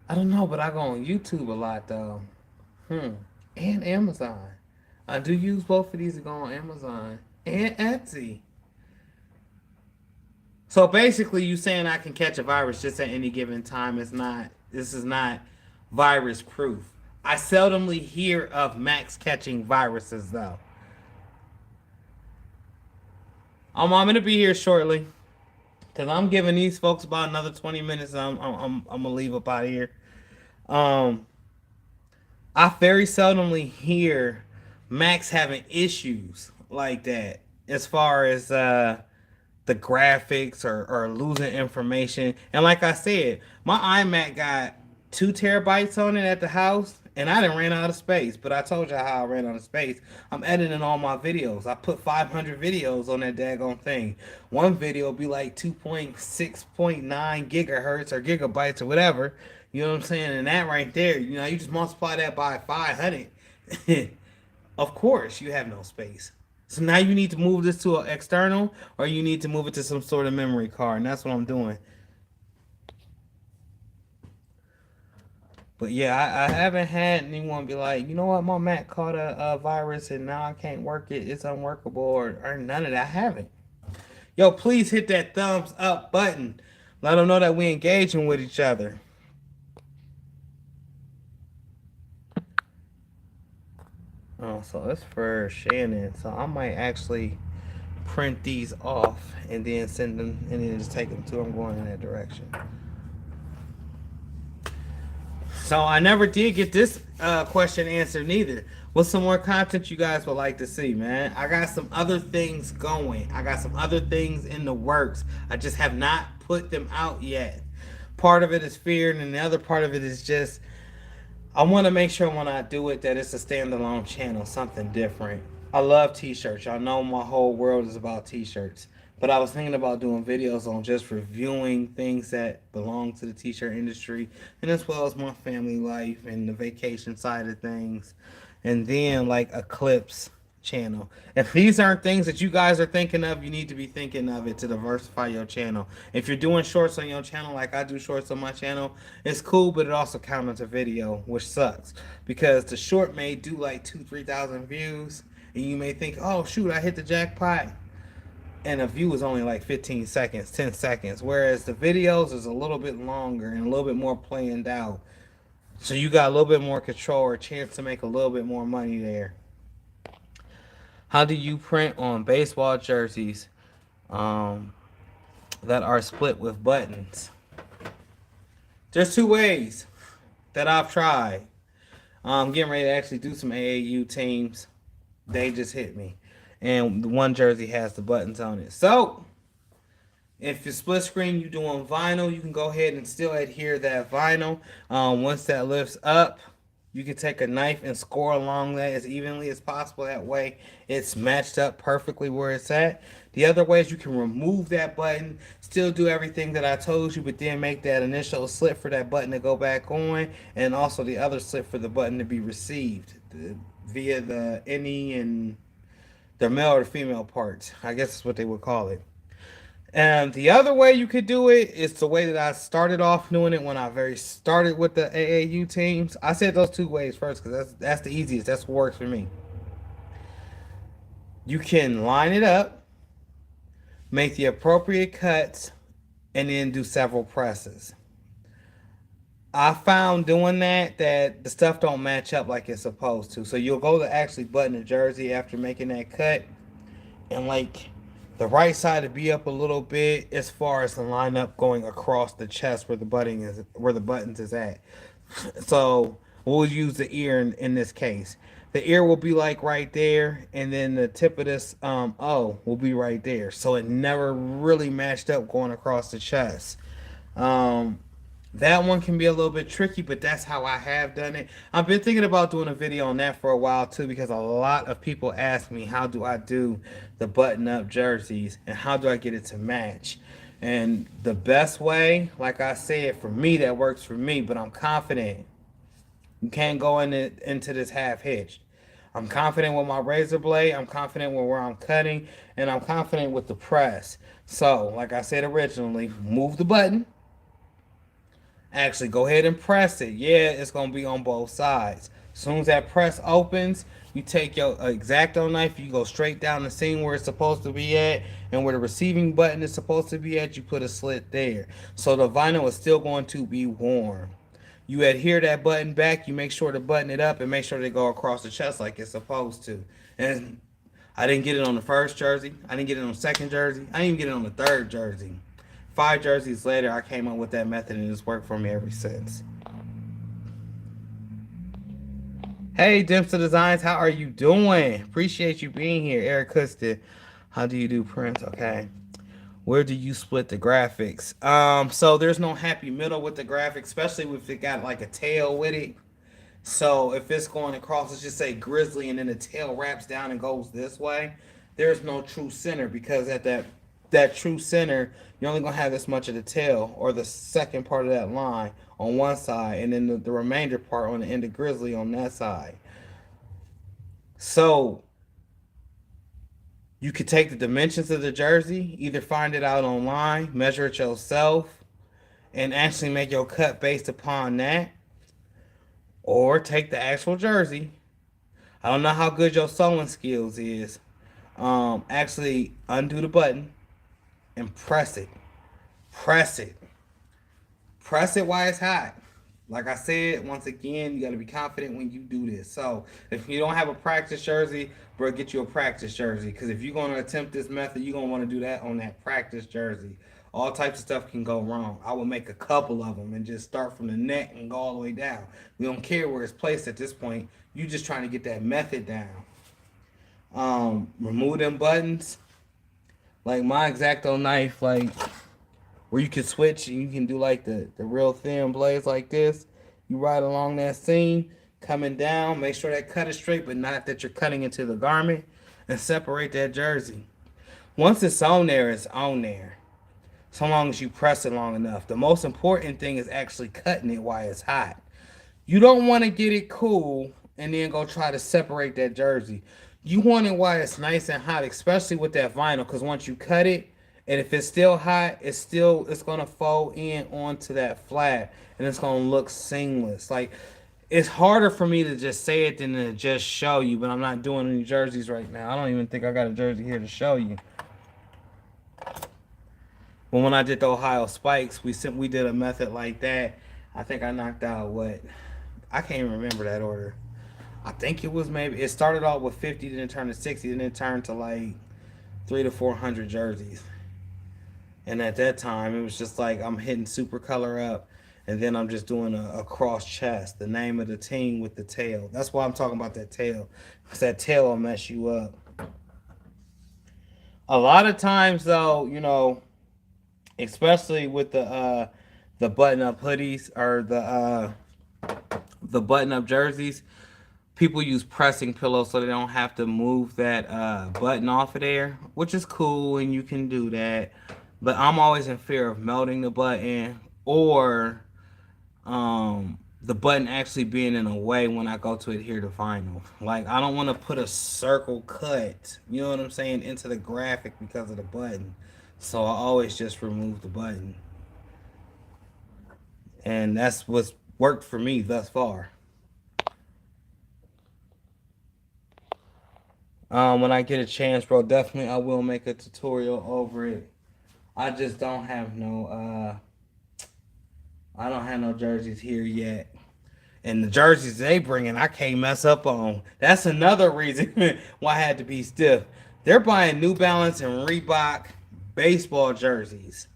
I don't know, but I go on YouTube a lot though. And Amazon. I do use both of these to go on Amazon and Etsy. So basically, you saying I can catch a virus just at any given time is not. This is not virus proof. I seldomly hear of Macs catching viruses though. I'm gonna be here shortly. Cause I'm giving these folks about another 20 minutes. I'm gonna leave up out of here. Um, I very seldomly hear Macs having issues like that, as far as the graphics or losing information. And like I said, my iMac got 2 terabytes on it at the house, and I didn't ran out of space. But I told you how I ran out of space. I'm editing all my videos. I put 500 videos on that daggone thing. One video will be like 2.6.9 gigahertz or gigabytes or whatever. You know what I'm saying? And that right there, you just multiply that by 500. Of course, you have no space. So now you need to move this to an external, or you need to move it to some sort of memory card, and that's what I'm doing. But yeah, I haven't had anyone be like, you know what, my Mac caught a virus and now I can't work it. It's unworkable, or none of that. I haven't. Yo, please hit that thumbs up button. Let them know that we engaging with each other. Oh, so it's for Shannon. So I might actually print these off and then send them and then just take them to them going in that direction. So I never did get this question answered neither. What's some more content you guys would like to see, man? I got some other things going. I got some other things in the works. I just have not put them out yet. Part of it is fear, and the other part of it is just I want to make sure when I do it that it's a standalone channel, something different. I love t-shirts. Y'all know my whole world is about t-shirts. But I was thinking about doing videos on just reviewing things that belong to the t-shirt industry, and as well as my family life and the vacation side of things. And then like a clips channel. If these aren't things that you guys are thinking of, you need to be thinking of it to diversify your channel. If you're doing shorts on your channel, like I do shorts on my channel, it's cool, but it also counts as a video, which sucks because the short may do like 2,000-3,000 views, and you may think, oh shoot, I hit the jackpot, and a view is only like 15 seconds, 10 seconds, whereas the videos is a little bit longer and a little bit more planned out, so you got a little bit more control or chance to make a little bit more money there. How do you print on baseball jerseys um, that are split with buttons? There's 2 ways that I've tried. I'm getting ready to actually do some AAU teams. They just hit me. And the one jersey has the buttons on it. So, if you're split screen, you're doing vinyl, you can go ahead and still adhere that vinyl. Once that lifts up, you can take a knife and score along that as evenly as possible. That way it's matched up perfectly where it's at. The other way is you can remove that button, still do everything that I told you, but then make that initial slit for that button to go back on, and also the other slit for the button to be received via the any and the male or female parts. I guess that's what they would call it. And the other way you could do it is the way that I started off doing it when I very started with the AAU teams. I said those 2 ways first because that's the easiest. That's what works for me. You can line it up, make the appropriate cuts, and then do several presses. I found doing that the stuff don't match up like it's supposed to. So you'll go to actually button the jersey after making that cut, and like the right side to be up a little bit as far as the lineup going across the chest where the buttons is at. So we'll use the ear in this case. The ear will be like right there, and then the tip of this O will be right there. So it never really matched up going across the chest. Um, that one can be a little bit tricky, but that's how I have done it. I've been thinking about doing a video on that for a while too, because a lot of people ask me how do I do the button-up jerseys and how do I get it to match. And the best way, like I said, for me, that works for me, but I'm confident. You can't go into this half-hitched. I'm confident with my razor blade. I'm confident with where I'm cutting, and I'm confident with the press. So, like I said originally, move the button. Actually, go ahead and press it. Yeah, it's going to be on both sides. As soon as that press opens, you take your X-Acto knife, you go straight down the seam where it's supposed to be at, and where the receiving button is supposed to be at, you put a slit there. So the vinyl is still going to be warm. You adhere that button back, you make sure to button it up, and make sure they go across the chest like it's supposed to. And I didn't get it on the first jersey. I didn't get it on the second jersey. I didn't even get it on the third jersey. 5 jerseys later, I came up with that method, and it's worked for me ever since. Hey, Dempster Designs, how are you doing? Appreciate you being here. Eric Custon, how do you do prints? Okay. Where do you split the graphics? So there's no happy middle with the graphics, especially if it got like a tail with it. So if it's going across, let's just say grizzly, and then the tail wraps down and goes this way, there's no true center, because at that true center, you're only gonna have this much of the tail or the second part of that line on one side, and then the remainder part on the end of grizzly on that side. So you could take the dimensions of the jersey, either find it out online, measure it yourself, and actually make your cut based upon that, or take the actual jersey. I don't know how good your sewing skills is. Actually undo the button and press it. Press it. Press it while it's hot. Like I said, once again, you got to be confident when you do this. So if you don't have a practice jersey, bro, get you a practice jersey. Because if you're going to attempt this method, you're going to want to do that on that practice jersey. All types of stuff can go wrong. I would make a couple of them and just start from the neck and go all the way down. We don't care where it's placed at this point. You just trying to get that method down. Remove them buttons. Like my X-Acto knife, like where you can switch and you can do like the real thin blades like this. You ride along that seam, coming down, make sure that cut is straight, but not that you're cutting into the garment, and separate that jersey. Once it's on there, it's on there. So long as you press it long enough. The most important thing is actually cutting it while it's hot. You don't want to get it cool and then go try to separate that jersey. You want it while it's nice and hot, especially with that vinyl, because once you cut it, and if it's still hot, it's gonna fold in onto that flat, and it's gonna look seamless. Like it's harder for me to just say it than to just show you, but I'm not doing any jerseys right now. I don't even think I got a jersey here to show you. But when I did the Ohio Spikes, we did a method like that. I think I knocked out what, I can't even remember that order. I think it was maybe, it started off with 50, then it turned to 60, then it turned to like 300 to 400 jerseys. And at that time, it was just like I'm hitting super color up, and then I'm just doing a cross chest, the name of the team with the tail. That's why I'm talking about that tail, because that tail will mess you up. A lot of times, though, especially with the button up hoodies or the button up jerseys, people use pressing pillows so they don't have to move that button off of there, which is cool, and you can do that. But I'm always in fear of melting the button, or the button actually being in a way when I go to adhere to vinyl. Like I don't want to put a circle cut, you know what I'm saying, into the graphic because of the button. So I always just remove the button. And that's what's worked for me thus far. When I get a chance, bro, definitely I will make a tutorial over it. I just don't have no jerseys here yet. And the jerseys they bringing, I can't mess up on. That's another reason why I had to be stiff. They're buying New Balance and Reebok baseball jerseys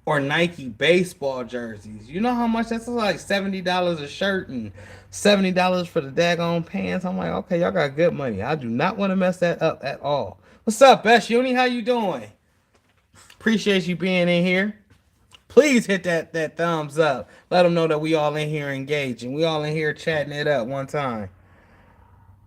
or Nike baseball jerseys. You know how much that's, like $70 a shirt and $70 for the daggone pants. I'm like, okay, y'all got good money. I do not want to mess that up at all. What's up, Best Uni? How you doing? Appreciate you being in here. Please hit that thumbs up. Let them know that we all in here engaging. We all in here chatting it up one time.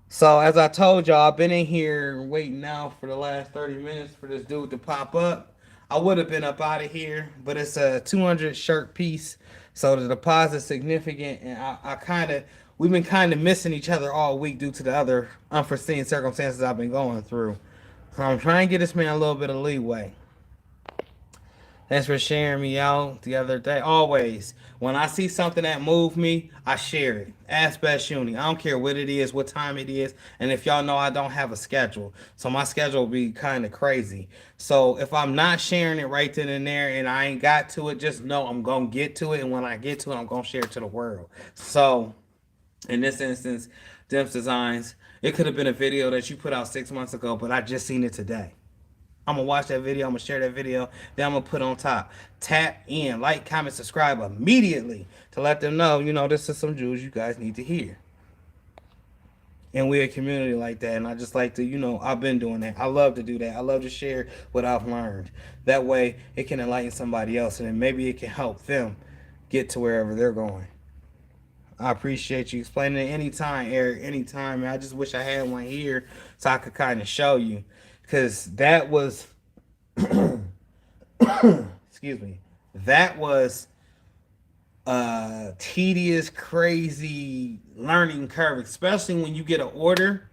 So as I told y'all, I've been in here waiting now for the last 30 minutes for this dude to pop up. I would have been up out of here, but it's a 200 shirt piece, so the deposit's significant, and we've been kind of missing each other all week due to the other unforeseen circumstances I've been going through. So I'm trying to get this man a little bit of leeway. Thanks for sharing me out the other day. Always, when I see something that moved me, I share it. Ask Best Uni. I don't care what it is, what time it is, and if y'all know I don't have a schedule, so my schedule will be kind of crazy. So if I'm not sharing it right then and there, and I ain't got to it, just know I'm gonna get to it, and when I get to it, I'm gonna share it to the world. So in this instance, Dimps Designs, it could have been a video that you put out 6 months ago, but I just seen it today. I'm gonna watch that video, I'm gonna share that video, then I'm gonna put on top. Tap in, like, comment, subscribe immediately to let them know, this is some jewels you guys need to hear. And we're a community like that. And I just like to, I've been doing that. I love to do that. I love to share what I've learned. That way it can enlighten somebody else, and then maybe it can help them get to wherever they're going. I appreciate you explaining it anytime, Eric. Anytime, man. I just wish I had one here so I could kind of show you, because that was, excuse me, that was a tedious, crazy learning curve, especially when you get an order.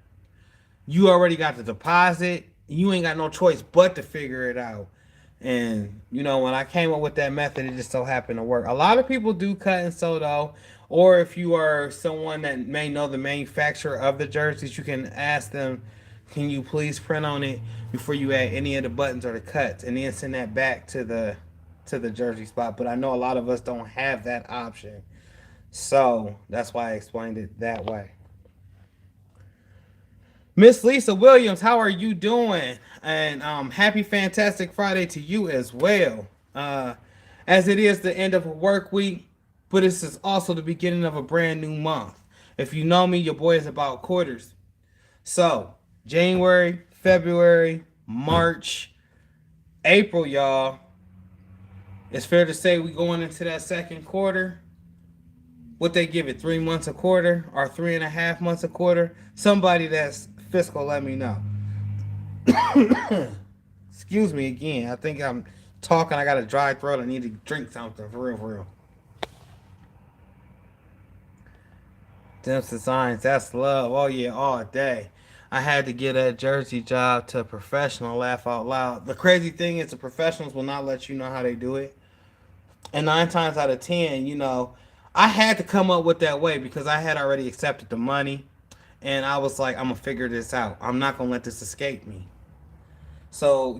You already got the deposit. You ain't got no choice but to figure it out. And when I came up with that method, it just so happened to work. A lot of people do cut and sew though, or if you are someone that may know the manufacturer of the jerseys, you can ask them, "Can you please print on it before you add any of the buttons or the cuts, and then send that back to the jersey spot?" But I know a lot of us don't have that option, so that's why I explained it that way. Miss Lisa Williams, how are you doing? And happy Fantastic Friday to you as well. As it is the end of a work week, but this is also the beginning of a brand new month. If you know me, your boy is about quarters. So, January, February, March, April, y'all. It's fair to say we going into that second quarter. What they give it, 3 months a quarter or 3.5 months a quarter? Somebody that's fiscal, let me know. Excuse me again. I think I'm talking. I got a dry throat. I need to drink something for real, for real. Dempsey Science, that's love. Oh yeah, all day. I had to get that jersey job to a professional. Laugh out loud. The crazy thing is, the professionals will not let you know how they do it. And 9 times out of 10, I had to come up with that way because I had already accepted the money, and I was like, I'm gonna figure this out. I'm not gonna let this escape me. So,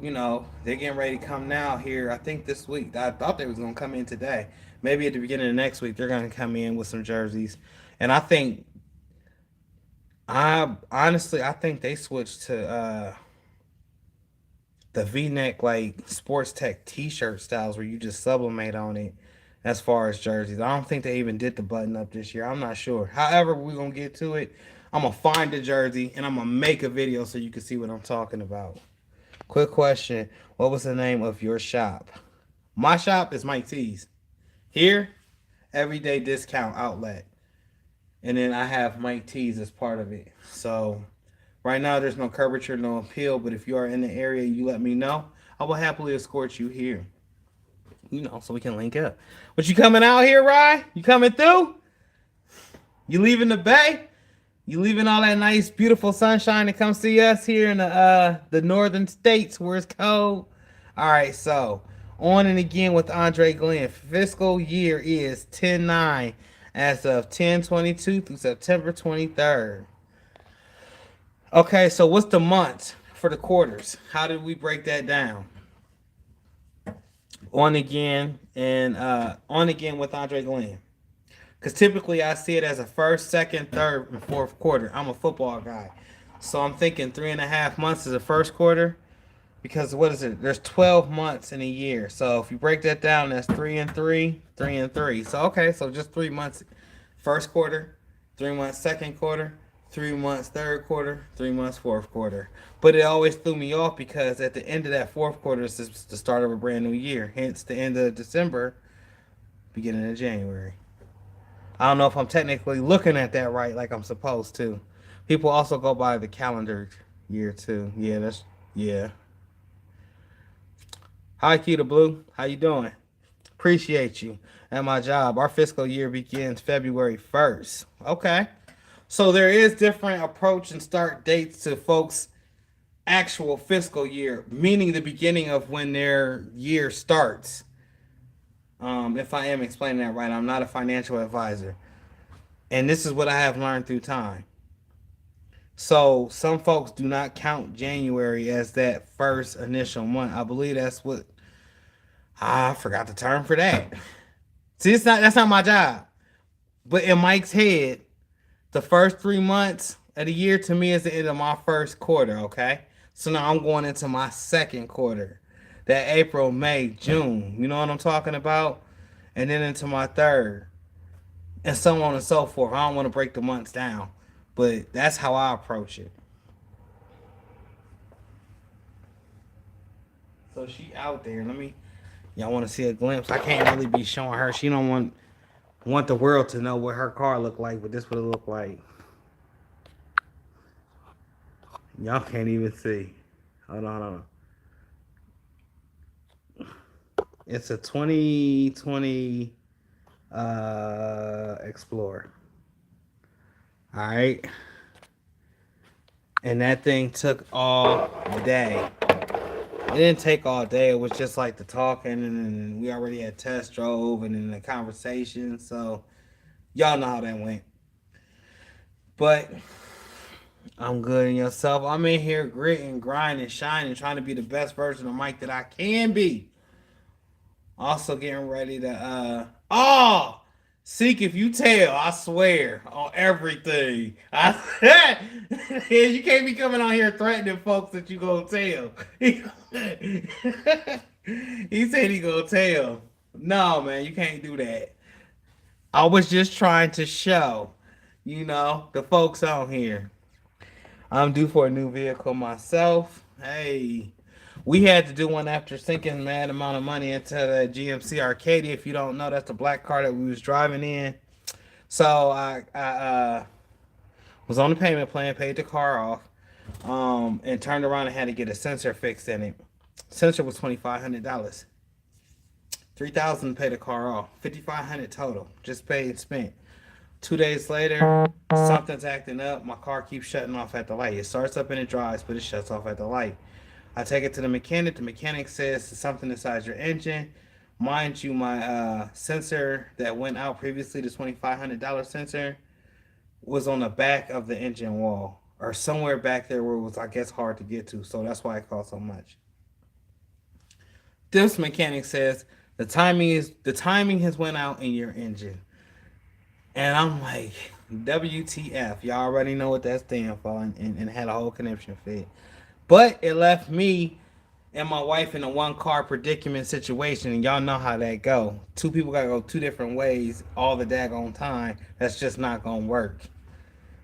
they're getting ready to come now here. I think this week. I thought they was gonna come in today. Maybe at the beginning of next week they're gonna come in with some jerseys. And I think they switched to the V-neck like sports tech T-shirt styles where you just sublimate on it as far as jerseys. I don't think they even did the button up this year. I'm not sure. However, we're gonna get to it. I'm gonna find the jersey and I'm gonna make a video so you can see what I'm talking about. Quick question. What was the name of your shop? My shop is Mike T's. Here, everyday discount outlet. And then I have Mike T's as part of it. So right now there's no curvature, no appeal, but if you are in the area, you let me know. I will happily escort you here. So we can link up. But you coming out here, Rye? You coming through? You leaving the Bay? You leaving all that nice, beautiful sunshine to come see us here in the northern states where it's cold? All right, so on and again with Andre Glenn. Fiscal year is 10/9 as of 10/22 through September 23rd. Okay, so what's the month for the quarters? How did we break that down? On again and on again with Andre Glenn. Because typically I see it as a first, second, third, and fourth quarter. I'm a football guy. So I'm thinking 3.5 months is the first quarter. Because what is it? There's 12 months in a year. So if you break that down, that's 3 and 3, 3 and 3. So okay, so just 3 months first quarter, 3 months second quarter, 3 months third quarter, 3 months fourth quarter. But it always threw me off because at the end of that fourth quarter is the start of a brand new year. Hence the end of December, beginning of January. I don't know if I'm technically looking at that right like I'm supposed to. People also go by the calendar year too. Yeah. Hi, Keita Blue. How you doing? Appreciate you. At my job, our fiscal year begins February 1st. Okay. So there is different approach and start dates to folks' actual fiscal year, meaning the beginning of when their year starts. If I am explaining that right, I'm not a financial advisor. And this is what I have learned through time. So some folks do not count January as that first initial month. I believe that's what I forgot the term for that. See, that's not my job. But in Mike's head, the first 3 months of the year to me is the end of my first quarter, okay? So now I'm going into my second quarter. That April, May, June. You know what I'm talking about? And then into my third. And so on and so forth. I don't want to break the months down. But that's how I approach it. So she out there. Y'all want to see a glimpse? I can't really be showing her. She don't want the world to know what her car look like, but this what it look like. Y'all can't even see. Hold on. It's a 2020 Explorer. All right. And that thing took all day. It didn't take all day. It was just like the talking, and then we already had test drove, and then the conversation. So y'all know how that went. But I'm good in yourself. I'm in here gritting, grinding, shining, trying to be the best version of Mike that I can be. Also getting ready to seek if you tell, I swear on everything. You can't be coming on here threatening folks that you gonna tell. He said he gonna tell. No, man, you can't do that. I was just trying to show, the folks on here. I'm due for a new vehicle myself. Hey, we had to do one after sinking mad amount of money into the GMC Arcadia. If you don't know, that's the black car that we was driving in. So I was on the payment plan, paid the car off, and turned around and had to get a sensor fixed in it. Sensor was $2,500. 3,000 to pay the car off. 5,500 total. Just paid and spent. 2 days later, something's acting up. My car keeps shutting off at the light. It starts up and it drives, but it shuts off at the light. I take it to the mechanic. The mechanic says there's something inside your engine. Mind you, my sensor that went out previously, the $2,500 sensor, was on the back of the engine wall, or somewhere back there where it was, I guess, hard to get to. So that's why it cost so much. This mechanic says the timing has went out in your engine. And I'm like, WTF. Y'all already know what that stands for, and had a whole conniption fit. But it left me and my wife in a one car predicament situation, and y'all know how that go. Two people gotta go two different ways all the daggone time. That's just not gonna work.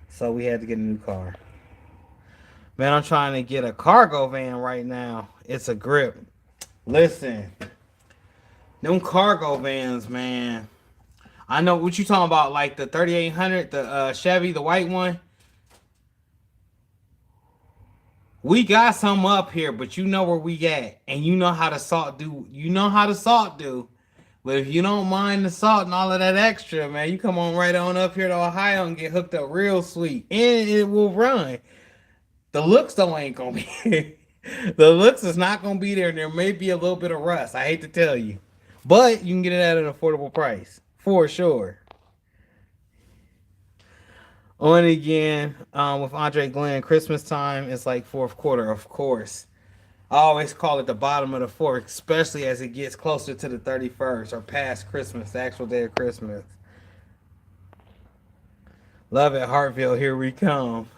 So we had to get a new car. Man, I'm trying to get a cargo van right now. It's a grip. Listen, them cargo vans, man. I know what you talking about, like the 3800, the Chevy, the white one. We got some up here, but you know where we at, and you know how the salt do. You know how the salt do. But if you don't mind the salt and all of that extra, man, you come on right on up here to Ohio and get hooked up real sweet, and it will run. The looks though ain't gonna be. The looks is not gonna be there, and there may be a little bit of rust. I hate to tell you, but you can get it at an affordable price for sure. On again with Andre Glenn. Christmas time is like fourth quarter, of course. I always call it the bottom of the fourth, especially as it gets closer to the 31st or past Christmas, the actual day of Christmas. Love at Hartville, here we come.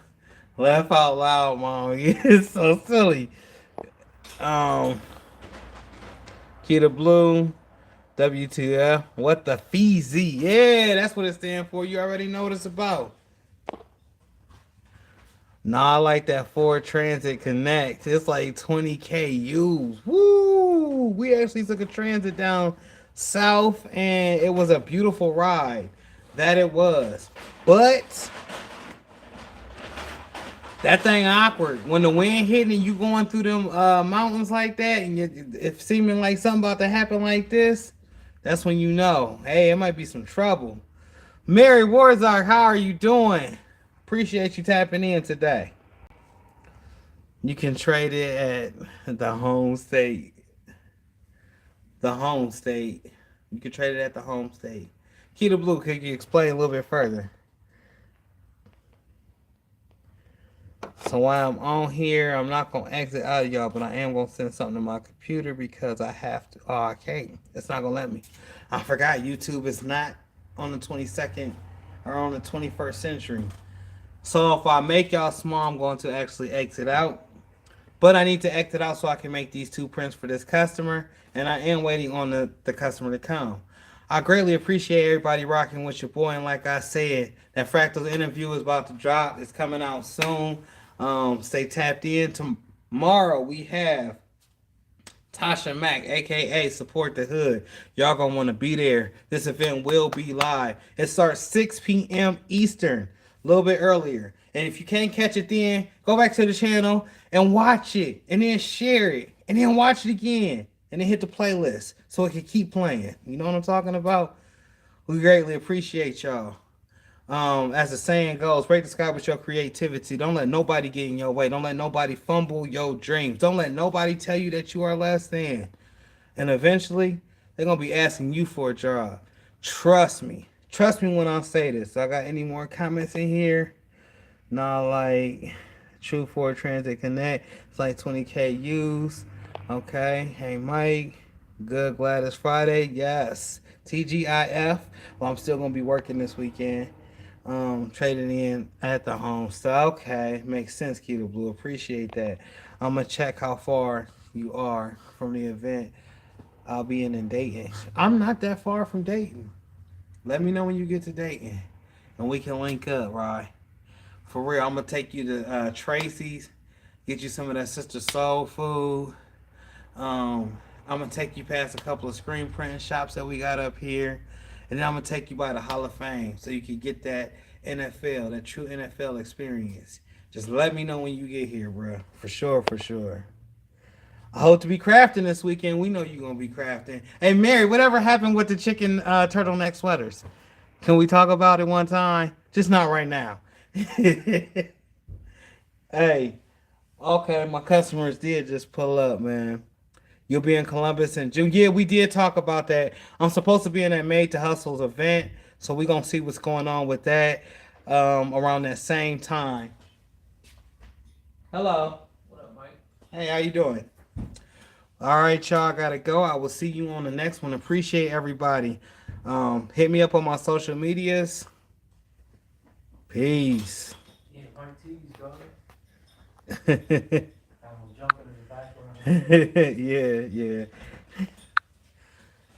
Laugh out loud, mom. It's so silly. Kita Blue, WTF. What the Feezy? Yeah, that's what it stands for. You already know what it's about. Nah, I like that Ford Transit Connect. It's like 20K used. Woo! We actually took a transit down south, and it was a beautiful ride. That it was. But that thing awkward. When the wind hitting and you going through them mountains like that, and it's seeming like something about to happen like this, that's when you know, hey, it might be some trouble. Mary Warzark, how are you doing? Appreciate you tapping in today. You can trade it at the home state. The home state. You can trade it at the home state. Kita Blue, could you explain a little bit further? So while I'm on here, I'm not going to exit out of y'all, but I am going to send something to my computer because I have to. Oh, I can't. It's not going to let me. I forgot YouTube is not on the 22nd or on the 21st century. So if I make y'all small, I'm going to actually exit out. But I need to exit out so I can make these two prints for this customer. And I am waiting on the customer to come. I greatly appreciate everybody rocking with your boy. And like I said, that Fractal interview is about to drop. It's coming out soon. Stay tapped in. Tomorrow we have Tasha Mack, aka Support the Hood. Y'all gonna want to be there. This event will be live. It starts 6 p.m. Eastern, a little bit earlier. And if you can't catch it then, go back to the channel and watch it, and then share it, and then watch it again, and then hit the playlist so it can keep playing. You know what I'm talking about? We greatly appreciate y'all. As the saying goes, break the sky with your creativity. Don't let nobody get in your way. Don't let nobody fumble your dreams. Don't let nobody tell you that you are less than. And eventually, they're gonna be asking you for a job. Trust me. Trust me when I say this. So I got any more comments in here? Not like True for Transit Connect. It's like 20K views. Okay. Hey Mike. Good. Glad it's Friday. Yes. TGIF. Well, I'm still gonna be working this weekend. Trading in at the home. So okay, makes sense, Keto Blue. Appreciate that. I'm gonna check how far you are from the event. I'll be in Dayton. I'm not that far from Dayton. Let me know when you get to Dayton, and we can link up, right? For real, I'm gonna take you to Tracy's, get you some of that Sister Soul food. I'm gonna take you past a couple of screen printing shops that we got up here, and then I'm gonna take you by the Hall of Fame so you can get that NFL, that true NFL experience. Just let me know when you get here, bro. For sure, for sure. I hope to be crafting this weekend. We know you're gonna be crafting. Hey, Mary, whatever happened with the chicken turtleneck sweaters? Can we talk about it one time? Just not right now. Hey, okay, my customers did just pull up, man. You'll be in Columbus in June. Yeah, we did talk about that. I'm supposed to be in that Made to Hustles event, so we're gonna see what's going on with that around that same time. Hello. What up, Mike? Hey, how you doing? All right, y'all. I gotta go. I will see you on the next one. Appreciate everybody. Hit me up on my social medias. Peace. Yeah, Mike T's, brother. Yeah, I was jumping in the background. yeah.